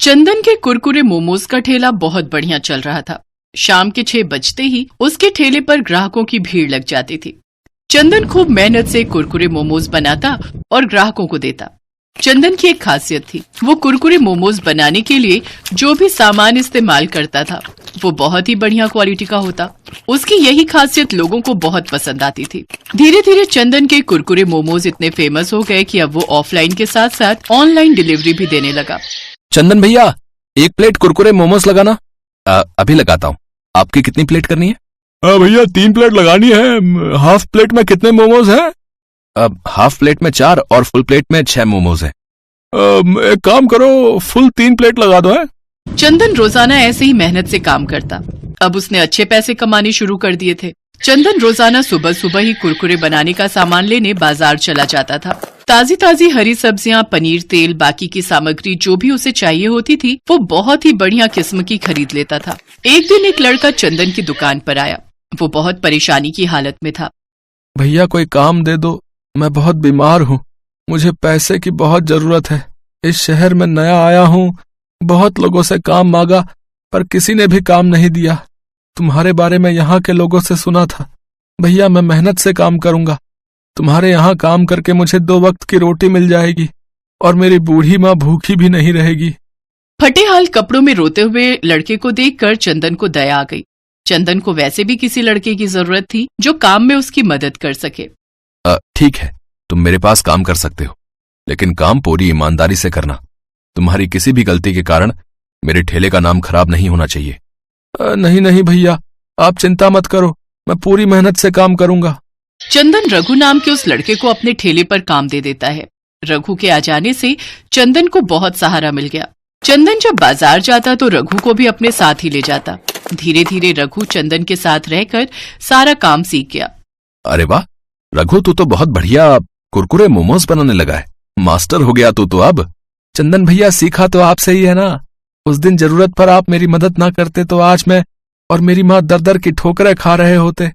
चंदन के कुरकुरे मोमोज का ठेला बहुत बढ़िया चल रहा था। शाम के 6 बजते ही उसके ठेले पर ग्राहकों की भीड़ लग जाती थी। चंदन खूब मेहनत से कुरकुरे मोमोज बनाता और ग्राहकों को देता। चंदन की एक खासियत थी, वो कुरकुरे मोमोज बनाने के लिए जो भी सामान इस्तेमाल करता था वो बहुत ही बढ़िया क्वालिटी का होता। उसकी यही खासियत लोगों को बहुत पसंद आती थी। धीरे धीरे चंदन के कुरकुरे मोमोज इतने फेमस हो गए कि अब वो ऑफलाइन के साथ साथ ऑनलाइन डिलीवरी भी देने लगा। चंदन भैया, 1 प्लेट कुरकुरे मोमोज लगाना। अभी लगाता हूँ। आपकी कितनी प्लेट करनी है? भैया 3 प्लेट लगानी है। हाफ प्लेट में कितने मोमोज हैं? हाफ प्लेट में 4 और फुल प्लेट में 6 मोमोज हैं। एक काम करो, फुल 3 प्लेट लगा दो है। चंदन रोजाना ऐसे ही मेहनत से काम करता। अब उसने अच्छे पैसे कमाने शुरू कर दिए थे। चंदन रोजाना सुबह सुबह ही कुरकुरे बनाने का सामान लेने बाजार चला जाता था। ताजी ताजी हरी सब्जियां, पनीर, तेल, बाकी की सामग्री जो भी उसे चाहिए होती थी वो बहुत ही बढ़िया किस्म की खरीद लेता था। एक दिन एक लड़का चंदन की दुकान पर आया। वो बहुत परेशानी की हालत में था। भैया कोई काम दे दो, मैं बहुत बीमार हूँ। मुझे पैसे की बहुत जरूरत है। इस शहर में नया आया हूँ। बहुत लोगों से काम मांगा पर किसी ने भी काम नहीं दिया। तुम्हारे बारे में यहाँ के लोगों से सुना था। भैया मैं मेहनत से काम करूंगा। तुम्हारे यहाँ काम करके मुझे 2 वक्त की रोटी मिल जाएगी और मेरी बूढ़ी माँ भूखी भी नहीं रहेगी। फटे हाल कपड़ों में रोते हुए लड़के को देखकर चंदन को दया आ गई। चंदन को वैसे भी किसी लड़के की जरूरत थी जो काम में उसकी मदद कर सके। ठीक है, तुम मेरे पास काम कर सकते हो, लेकिन काम पूरी ईमानदारी से करना। तुम्हारी किसी भी गलती के कारण मेरे ठेले का नाम खराब नहीं होना चाहिए। नहीं नहीं भैया, आप चिंता मत करो, मैं पूरी मेहनत से काम करूंगा। चंदन रघु नाम के उस लड़के को अपने ठेले पर काम दे देता है। रघु के आ जाने से चंदन को बहुत सहारा मिल गया। चंदन जब बाजार जाता तो रघु को भी अपने साथ ही ले जाता। धीरे धीरे रघु चंदन के साथ रहकर सारा काम सीख गया। अरे वाह रघु, तू तो बहुत बढ़िया कुरकुरे मोमोज बनाने लगा है। मास्टर हो गया तू तो अब। चंदन भैया सीखा तो आपसे ही है ना। उस दिन जरूरत पर आप मेरी मदद ना करते तो आज मैं और मेरी माँ दर दर की ठोकरें खा रहे होते।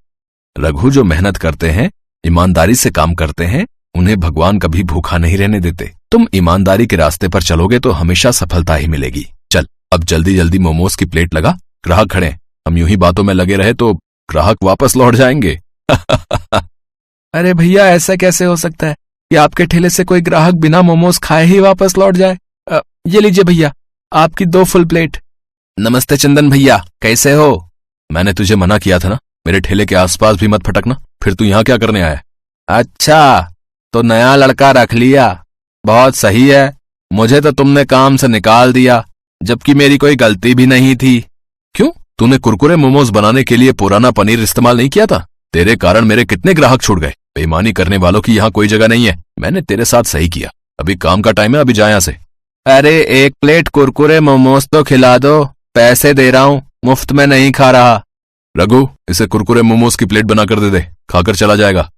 रघु, जो मेहनत करते हैं, ईमानदारी से काम करते हैं, उन्हें भगवान कभी भूखा नहीं रहने देते। तुम ईमानदारी के रास्ते पर चलोगे तो हमेशा सफलता ही मिलेगी। चल अब जल्दी जल्दी मोमोज की प्लेट लगा, ग्राहक खड़े। हम यूं ही बातों में लगे रहे तो ग्राहक वापस लौट जाएंगे। अरे भैया ऐसा कैसे हो सकता है कि आपके ठेले से कोई ग्राहक बिना मोमोज खाए ही वापस लौट जाए। ये लीजिए भैया, आपकी 2 फुल प्लेट। नमस्ते चंदन भैया, कैसे हो? मैंने तुझे मना किया था ना, मेरे ठेले के आसपास भी मत फटकना। फिर तू यहाँ क्या करने आया? अच्छा, तो नया लड़का रख लिया। बहुत सही है। मुझे तो तुमने काम से निकाल दिया, जबकि मेरी कोई गलती भी नहीं थी। क्यों? तूने कुरकुरे मोमोज बनाने के लिए पुराना पनीर इस्तेमाल नहीं किया था? तेरे कारण मेरे कितने ग्राहक छूट गए। बेईमानी करने वालों की यहाँ कोई जगह नहीं है। मैंने तेरे साथ सही किया। अभी काम का टाइम है, अभी जा यहाँ से। अरे 1 प्लेट कुरकुरे मोमोज तो खिला दो, पैसे दे रहा हूँ, मुफ्त में नहीं खा रहा। रघु, इसे कुरकुरे मोमोज की प्लेट बना कर दे, खाकर चला जाएगा।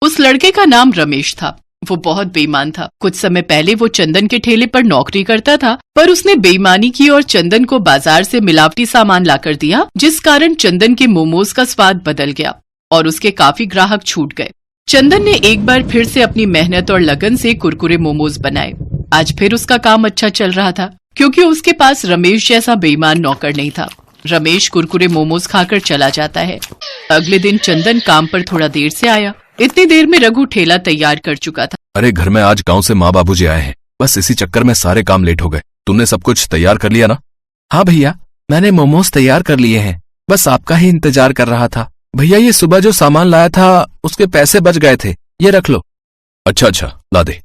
उस लड़के का नाम रमेश था। वो बहुत बेईमान था। कुछ समय पहले वो चंदन के ठेले पर नौकरी करता था, पर उसने बेईमानी की और चंदन को बाजार से मिलावटी सामान लाकर दिया, जिस कारण चंदन के मोमोज का स्वाद बदल गया और उसके काफी ग्राहक छूट गए। चंदन ने एक बार फिर से अपनी मेहनत और लगन से कुरकुरे मोमोज बनाए। आज फिर उसका काम अच्छा चल रहा था, क्योंकि उसके पास रमेश जैसा बेईमान नौकर नहीं था। रमेश कुरकुरे मोमोज खाकर चला जाता है। अगले दिन चंदन काम पर थोड़ा देर से आया। इतनी देर में रघु ठेला तैयार कर चुका था। अरे घर में आज गांव से माँ बाबूजी आए हैं, बस इसी चक्कर में सारे काम लेट हो गए। तुमने सब कुछ तैयार कर लिया ना? हाँ भैया, मैंने मोमोज तैयार कर लिए हैं, बस आपका ही इंतजार कर रहा था। भैया ये सुबह जो सामान लाया था उसके पैसे बच गए थे, ये रख लो। अच्छा, ला दे।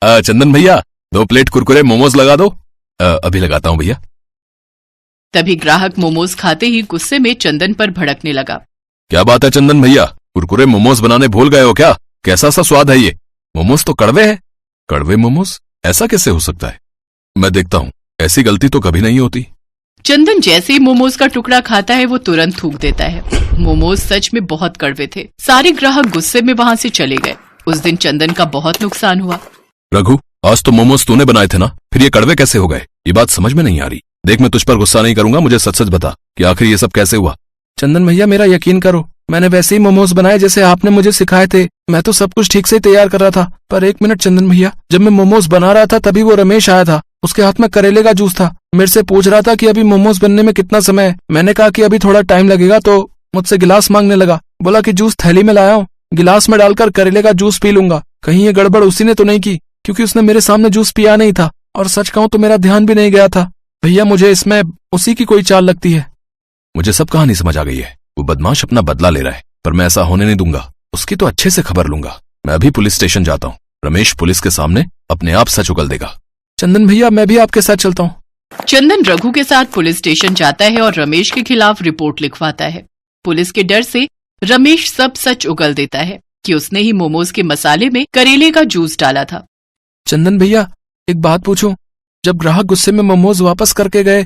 चंदन भैया 2 प्लेट कुरकुरे मोमोज लगा दो। अभी लगाता हूँ भैया। तभी ग्राहक मोमोज खाते ही गुस्से में चंदन पर भड़कने लगा। क्या बात है चंदन भैया, कुरकुरे मोमोज बनाने भूल गए हो क्या? कैसा सा स्वाद है ये? मोमोज तो कड़वे है। कड़वे मोमोज? ऐसा कैसे हो सकता है? मैं देखता हूँ, ऐसी गलती तो कभी नहीं होती। चंदन जैसे ही मोमोज का टुकड़ा खाता है वो तुरंत थूक देता है। मोमोज सच में बहुत कड़वे थे। सारे ग्राहक गुस्से में वहाँ से चले गए। उस दिन चंदन का बहुत नुकसान हुआ। रघु, आज तो मोमोज तूने बनाए थे ना, फिर ये कड़वे कैसे हो गए? ये बात समझ में नहीं आ रही। देख मैं तुझ पर गुस्सा नहीं करूंगा, मुझे सच सच बता कि आखिर ये सब कैसे हुआ। चंदन भैया मेरा यकीन करो, मैंने वैसे ही मोमोज बनाए जैसे आपने मुझे सिखाए थे। मैं तो सब कुछ ठीक से तैयार कर रहा था, पर 1 मिनट चंदन भैया, जब मैं मोमोज बना रहा था तभी वो रमेश आया था उसके हाथ में करेले का जूस था। मेरे से पूछ रहा था कि अभी मोमोज बनने में कितना समय है। मैंने कहा कि अभी थोड़ा टाइम लगेगा, तो मुझसे गिलास मांगने लगा। बोला कि जूस थैली में लाया हूँ, गिलास में डालकर करेले का जूस पी लूंगा। कहीं ये गड़बड़ उसी ने तो नहीं की, क्योंकि उसने मेरे सामने जूस पिया नहीं था, और सच कहूं तो मेरा ध्यान भी नहीं गया था। भैया मुझे इसमें उसी की कोई चाल लगती है। मुझे सब कहानी समझ आ गई है। वो बदमाश अपना बदला ले रहा है, पर मैं ऐसा होने नहीं दूंगा। उसकी तो अच्छे से खबर लूंगा। मैं अभी पुलिस स्टेशन जाता हूँ। रमेश पुलिस के सामने अपने आप सच उगल देगा। चंदन भैया मैं भी आपके साथ चलता हूँ। चंदन रघु के साथ पुलिस स्टेशन जाता है और रमेश के खिलाफ रिपोर्ट लिखवाता है। पुलिस के डर से रमेश सब सच उगल देता है कि उसने ही मोमोज के मसाले में करेले का जूस डाला था। चंदन भैया एक बात पूछूं, जब ग्राहक गुस्से में मोमोज वापस करके गए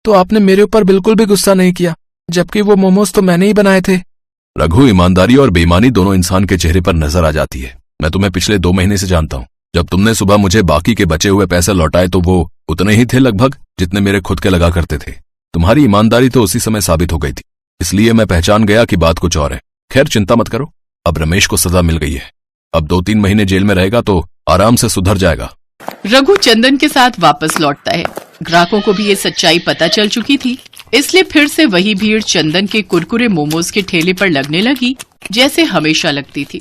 तो आपने मेरे ऊपर बिल्कुल भी गुस्सा नहीं किया, जबकि वो मोमोज तो मैंने ही बनाए थे। रघु, ईमानदारी और बेईमानी दोनों इंसान के चेहरे पर नजर आ जाती है। मैं तुम्हें पिछले 2 महीने से जानता हूँ। जब तुमने सुबह मुझे बाकी के बचे हुए पैसे लौटाए तो वो उतने ही थे लगभग जितने मेरे खुद के लगा करते थे। तुम्हारी ईमानदारी तो उसी समय साबित हो गई थी, इसलिए मैं पहचान गया कि बात कुछ और है। खैर चिंता मत करो, अब रमेश को सजा मिल गई है। अब 2-3 महीने जेल में रहेगा तो आराम से सुधर जाएगा। रघु चंदन के साथ वापस लौटता है। ग्राहकों को भी ये सच्चाई पता चल चुकी थी, इसलिए फिर से वही भीड़ चंदन के कुरकुरे मोमोज के ठेले पर लगने लगी जैसे हमेशा लगती थी।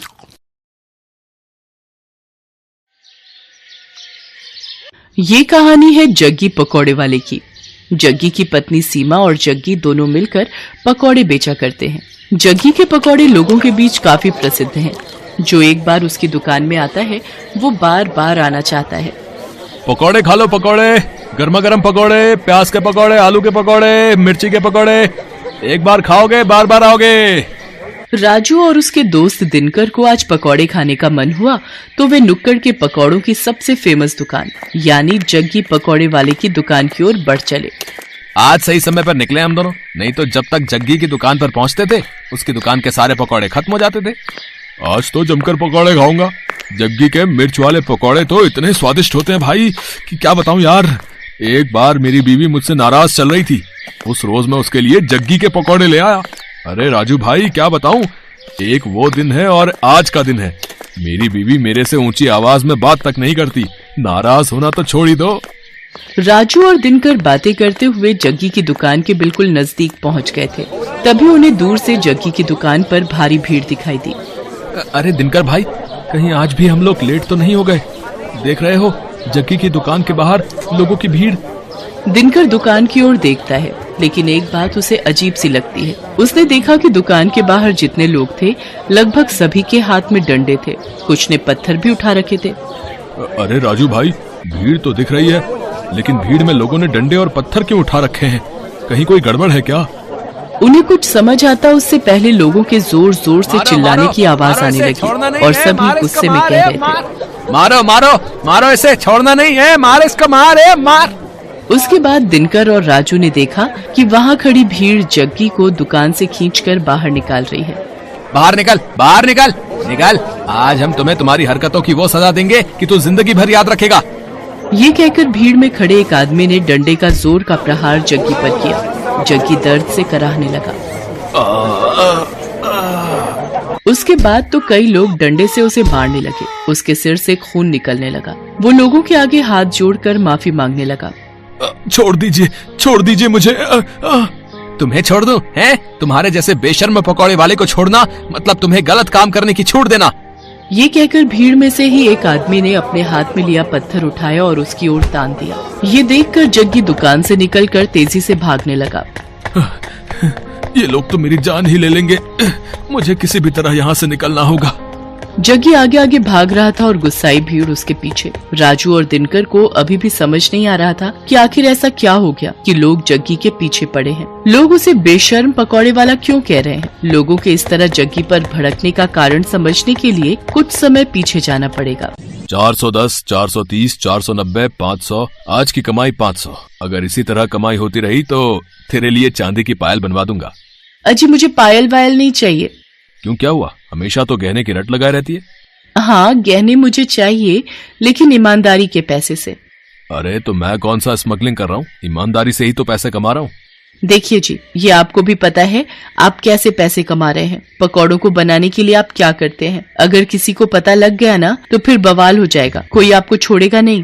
ये कहानी है जग्गी पकौड़े वाले की। जग्गी की पत्नी सीमा और जग्गी दोनों मिलकर पकौड़े बेचा करते हैं। जग्गी के पकौड़े लोगों के बीच काफी प्रसिद्ध हैं। जो एक बार उसकी दुकान में आता है वो बार बार आना चाहता है। पकौड़े खा लो, पकौड़े, गर्मा गर्म पकौड़े, प्याज के पकौड़े, आलू के पकौड़े, मिर्ची के पकौड़े। एक बार खाओगे बार बार आओगे। राजू और उसके दोस्त दिनकर को आज पकौड़े खाने का मन हुआ तो वे नुक्कड़ के पकौड़ों की सबसे फेमस दुकान यानी जग्गी पकौड़े वाले की दुकान की ओर बढ़ चले। आज सही समय पर निकले हम दोनों, नहीं तो जब तक जग्गी की दुकान पर पहुंचते थे उसकी दुकान के सारे पकौड़े खत्म हो जाते थे। आज तो जमकर पकौड़े खाऊंगा। जग्गी के मिर्च वाले पकौड़े तो इतने स्वादिष्ट होते हैं भाई कि क्या बताऊं यार। एक बार मेरी बीवी मुझसे नाराज चल रही थी, उस रोज मैं उसके लिए जग्गी के पकौड़े ले आया। अरे राजू भाई क्या बताऊं, एक वो दिन है और आज का दिन है। मेरी बीवी मेरे से ऊंची आवाज में बात तक नहीं करती, नाराज होना तो छोड़ ही दो। राजू और दिनकर बातें करते हुए जग्गी की दुकान के बिल्कुल नजदीक पहुंच गए थे। तभी उन्हें दूर से जग्गी की दुकान पर भारी भीड़ दिखाई दी। अरे दिनकर भाई, कहीं आज भी हम लोग लेट तो नहीं हो गए? देख रहे हो जग्गी की दुकान के बाहर लोगों की भीड़। दिनकर दुकान की ओर देखता है, लेकिन एक बात उसे अजीब सी लगती है। उसने देखा कि दुकान के बाहर जितने लोग थे लगभग सभी के हाथ में डंडे थे, कुछ ने पत्थर भी उठा रखे थे। अरे राजू भाई, भीड़ तो दिख रही है, लेकिन भीड़ में लोगों ने डंडे और पत्थर क्यों उठा रखे हैं? कहीं कोई गड़बड़ है क्या? उन्हें कुछ समझ आता उससे पहले लोगों के जोर जोर से चिल्लाने की आवाज आने लगी और सभी गुस्से में कह रहे थे, मारो मारो मारो, इसे छोड़ना नहीं है, मार इसको, मार मार। उसके बाद दिनकर और राजू ने देखा कि वहाँ खड़ी भीड़ जग्गी को दुकान से खींचकर बाहर निकाल रही है। बाहर निकल, बाहर निकल, निकल। आज हम तुम्हें तुम्हारी हरकतों की वो सजा देंगे कि तू जिंदगी भर याद रखेगा। ये कहकर भीड़ में खड़े एक आदमी ने डंडे का जोर का प्रहार जग्गी पर किया। जग्गी दर्द से कराहने लगा। उसके बाद तो कई लोग डंडे से उसे मारने लगे। उसके सिर से खून निकलने लगा। वो लोगों के आगे हाथ जोड़कर माफी मांगने लगा। छोड़ दीजिए मुझे। तुम्हें छोड़ दूं? हैं? तुम्हारे जैसे बेशर्म पकौड़े वाले को छोड़ना मतलब तुम्हें गलत काम करने की छूट देना। ये कहकर भीड़ में से ही एक आदमी ने अपने हाथ में लिया पत्थर उठाया और उसकी ओर तान दिया। ये देखकर जग्गी दुकान से निकलकर तेजी से भागने लगा। ये लोग तो मेरी जान ही ले लेंगे, मुझे किसी भी तरह यहाँ से निकलना होगा। जग्गी आगे आगे भाग रहा था और गुस्साई भीड़ उसके पीछे। राजू और दिनकर को अभी भी समझ नहीं आ रहा था कि आखिर ऐसा क्या हो गया कि लोग जग्गी के पीछे पड़े हैं। लोग उसे बेशर्म पकौड़े वाला क्यों कह रहे हैं? लोगों के इस तरह जग्गी पर भड़कने का कारण समझने के लिए कुछ समय पीछे जाना पड़ेगा। 410, 430, 490, 500, आज की कमाई 500। अगर इसी तरह कमाई होती रही तो तेरे लिए चांदी की पायल बनवा दूंगा। अजी मुझे पायल वायल नहीं चाहिए। क्यों, क्या हुआ? हमेशा तो गहने की रट लगाए रहती है। हाँ गहने मुझे चाहिए, लेकिन ईमानदारी के पैसे से। अरे तो मैं कौन सा स्मगलिंग कर रहा हूँ, ईमानदारी से ही तो पैसे कमा रहा हूँ। देखिए जी, ये आपको भी पता है आप कैसे पैसे कमा रहे हैं। पकौड़ों को बनाने के लिए आप क्या करते हैं? अगर किसी को पता लग गया ना तो फिर बवाल हो जाएगा, कोई आपको छोड़ेगा नहीं।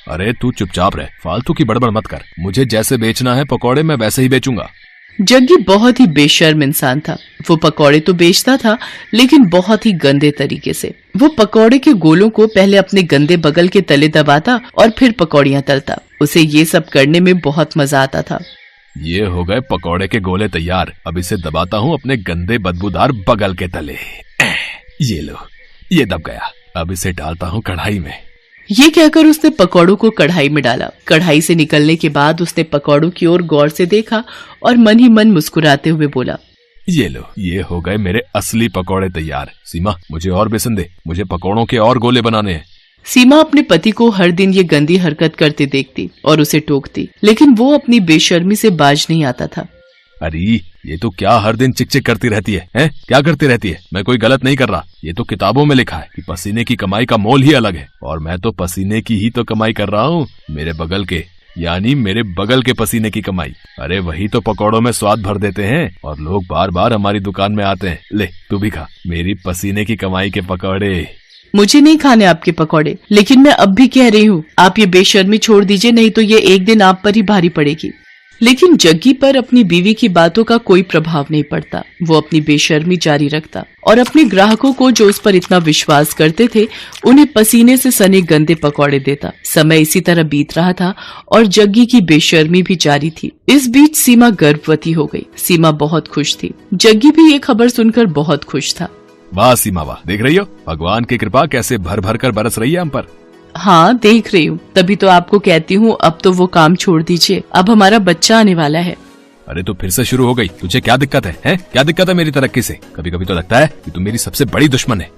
अरे तू चुपचाप रह, फालतू की बड़बड़ मत कर। मुझे जैसे बेचना है पकौड़े मैं वैसे ही बेचूंगा। जग्गी बहुत ही बेशर्म इंसान था। वो पकौड़े तो बेचता था लेकिन बहुत ही गंदे तरीके से। वो पकौड़े के गोलों को पहले अपने गंदे बगल के तले दबाता और फिर पकौड़ियां तलता। उसे ये सब करने में बहुत मजा आता था। ये हो गए पकौड़े के गोले तैयार। अब इसे दबाता हूँ अपने गंदे बदबूदार बगल के तले। ये लो, ये दब गया। अब इसे डालता हूँ कढ़ाई में। ये कहकर उसने पकौड़ों को कढ़ाई में डाला। कढ़ाई से निकलने के बाद उसने पकौड़ों की ओर गौर से देखा और मन ही मन मुस्कुराते हुए बोला, ये लो, ये हो गए मेरे असली पकौड़े तैयार। सीमा, मुझे और बेसन दे, मुझे पकौड़ों के और गोले बनाने हैं। सीमा अपने पति को हर दिन ये गंदी हरकत करते देखती और उसे टोकती, लेकिन वो अपनी बेशर्मी से बाज नहीं आता था। अरे ये तो क्या हर दिन चिक चिक करती रहती है, हैं? क्या करती रहती है? मैं कोई गलत नहीं कर रहा। ये तो किताबों में लिखा है कि पसीने की कमाई का मोल ही अलग है, और मैं तो पसीने की ही तो कमाई कर रहा हूँ। मेरे बगल के, यानी मेरे बगल के पसीने की कमाई। अरे वही तो पकौड़ों में स्वाद भर देते हैं और लोग बार बार हमारी दुकान में आते हैं। ले तू भी खा मेरी पसीने की कमाई के पकौड़े। मुझे नहीं खाने आपके पकौड़े, लेकिन मैं अब भी कह रही हूँ आप ये बेशर्मी छोड़ दीजिए, नहीं तो ये एक दिन आप पर ही भारी पड़ेगी। लेकिन जग्गी पर अपनी बीवी की बातों का कोई प्रभाव नहीं पड़ता। वो अपनी बेशर्मी जारी रखता और अपने ग्राहकों को जो उस पर इतना विश्वास करते थे उन्हें पसीने से सने गंदे पकौड़े देता। समय इसी तरह बीत रहा था और जग्गी की बेशर्मी भी जारी थी। इस बीच सीमा गर्भवती हो गई। सीमा बहुत खुश थी। जग्गी भी ये खबर सुनकर बहुत खुश था। वाह सीमा वाह, देख रही हो भगवान की कृपा कैसे भर भर कर बरस रही है हम पर। हाँ देख रही हूँ, तभी तो आपको कहती हूँ अब तो वो काम छोड़ दीजिए, अब हमारा बच्चा आने वाला है। अरे तो फिर से शुरू हो गई। तुझे क्या दिक्कत है, हैं? क्या दिक्कत है मेरी तरक्की से? कभी कभी तो लगता है कि तुम मेरी सबसे बड़ी दुश्मन है।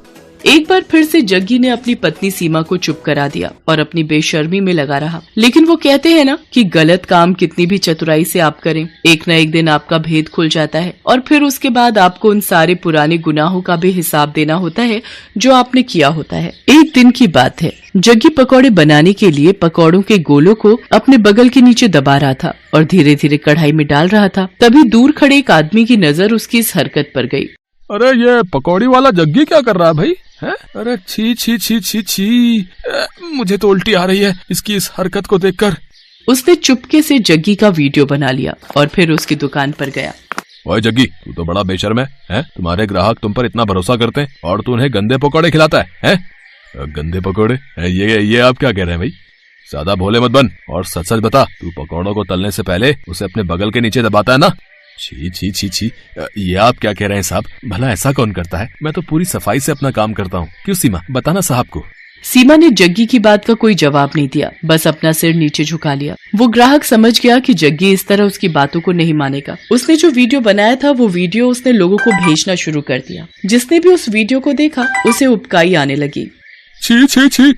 एक बार फिर से जग्गी ने अपनी पत्नी सीमा को चुप करा दिया और अपनी बेशर्मी में लगा रहा। लेकिन वो कहते हैं ना कि गलत काम कितनी भी चतुराई से आप करें, एक न एक दिन आपका भेद खुल जाता है और फिर उसके बाद आपको उन सारे पुराने गुनाहों का भी हिसाब देना होता है जो आपने किया होता है। एक दिन की बात है, जग्गी पकौड़े बनाने के लिए पकौड़ों के गोलों को अपने बगल के नीचे दबा रहा था और धीरे धीरे कढ़ाई में डाल रहा था। तभी दूर खड़े एक आदमी की नजर उसकी इस हरकत पर गई। अरे ये पकौड़ी वाला जग्गी क्या कर रहा है भाई? है? अरे छी छी छी छी छी, मुझे तो उल्टी आ रही है इसकी इस हरकत को देखकर। उसने चुपके से जग्गी का वीडियो बना लिया और फिर उसकी दुकान पर गया। ओए जग्गी, तू तो बड़ा बेशर्म है? तुम्हारे ग्राहक तुम पर इतना भरोसा करते हैं और तू उन्हें गंदे पकौड़े खिलाता है? गंदे पकौड़े? ये आप क्या कह रहे हैं भाई? ज्यादा भोले मत बन और सच सच बता, तू पकौड़ों को तलने से पहले उसे अपने बगल के नीचे दबाता है ना? छी छी छी छी, ये आप क्या कह रहे हैं साहब? भला ऐसा कौन करता है? मैं तो पूरी सफाई से अपना काम करता हूँ। क्यों सीमा, बताना साहब को। सीमा ने जग्गी की बात का कोई जवाब नहीं दिया, बस अपना सिर नीचे झुका लिया। वो ग्राहक समझ गया कि जग्गी इस तरह उसकी बातों को नहीं मानेगा। उसने जो वीडियो बनाया था वो वीडियो उसने लोगों को भेजना शुरू कर दिया। जिसने भी उस वीडियो को देखा उसे उबकाई आने लगी। छी छी छी,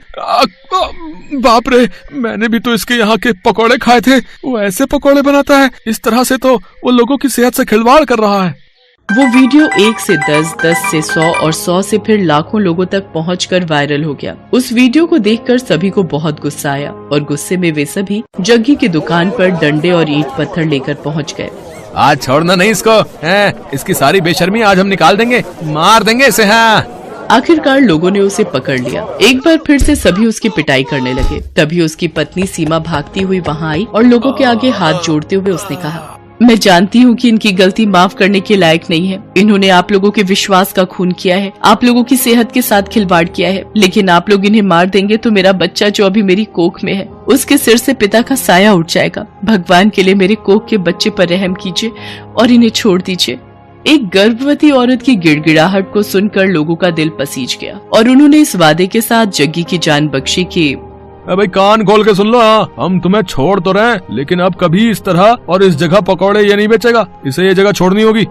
बाप रे, मैंने भी तो इसके यहाँ के पकौड़े खाए थे। वो ऐसे पकौड़े बनाता है? इस तरह से तो वो लोगों की सेहत से खिलवाड़ कर रहा है। वो वीडियो 1 से 10, 10 से 100 और 100 से फिर लाखों लोगों तक पहुंचकर वायरल हो गया। उस वीडियो को देखकर सभी को बहुत गुस्सा आया और गुस्से में वे सभी जग्गी की दुकान पर डंडे और ईंट पत्थर लेकर पहुंच गए। आज छोड़ना नहीं इसको, इसकी सारी बेशर्मी आज हम निकाल देंगे, मार देंगे इसे। हाँ, आखिरकार लोगों ने उसे पकड़ लिया। एक बार फिर से सभी उसकी पिटाई करने लगे। तभी उसकी पत्नी सीमा भागती हुई वहां आई और लोगों के आगे हाथ जोड़ते हुए उसने कहा, मैं जानती हूँ कि इनकी गलती माफ करने के लायक नहीं है। इन्होंने आप लोगों के विश्वास का खून किया है, आप लोगों की सेहत के साथ खिलवाड़ किया है, लेकिन आप लोग इन्हें मार देंगे तो मेरा बच्चा जो अभी मेरी कोख में है उसके सिर से पिता का साया उठ जाएगा। भगवान के लिए मेरे कोख के बच्चे पर रहम कीजिए और इन्हें छोड़ दीजिए। एक गर्भवती औरत की गिड़गिड़ाहट को सुनकर लोगों का दिल पसीज गया और उन्होंने इस वादे के साथ जग्गी की जान बख्शी कि भाई कान खोल के सुन लो, हम तुम्हें छोड़ तो रहे, लेकिन अब कभी इस तरह और इस जगह पकौड़े ये नहीं बेचेगा। इसे ये जगह छोड़नी होगी।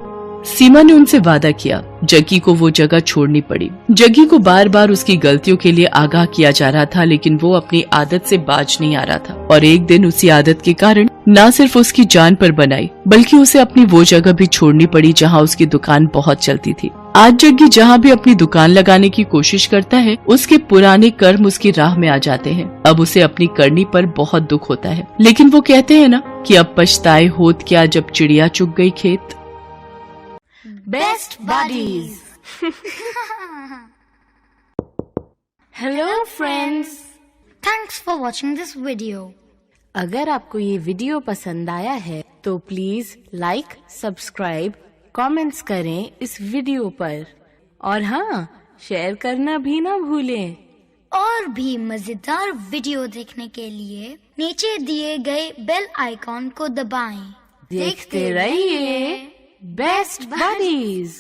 सीमा ने उनसे वादा किया। जग्गी को वो जगह छोड़नी पड़ी। जग्गी को बार बार उसकी गलतियों के लिए आगाह किया जा रहा था, लेकिन वो अपनी आदत से बाज नहीं आ रहा था और एक दिन उसी आदत के कारण न सिर्फ उसकी जान पर बनाई बल्कि उसे अपनी वो जगह भी छोड़नी पड़ी जहाँ उसकी दुकान बहुत चलती थी। आज जग्गी जहाँ भी अपनी दुकान लगाने की कोशिश करता है उसके पुराने कर्म उसकी राह में आ जाते हैं। अब उसे अपनी करनी पर बहुत दुख होता है, लेकिन वो कहते हैं ना कि अब पछताए होत क्या जब चिड़िया चुग गई खेत। Best buddies. Hello friends. Thanks for watching this video. अगर आपको ये वीडियो पसंद आया है तो प्लीज लाइक, सब्सक्राइब, कमेंट्स करें इस वीडियो पर और हाँ, शेयर करना भी ना भूलें। और भी मजेदार वीडियो देखने के लिए नीचे दिए गए बेल आइकॉन को दबाएं। देखते रहिए बेस्ट बडीज।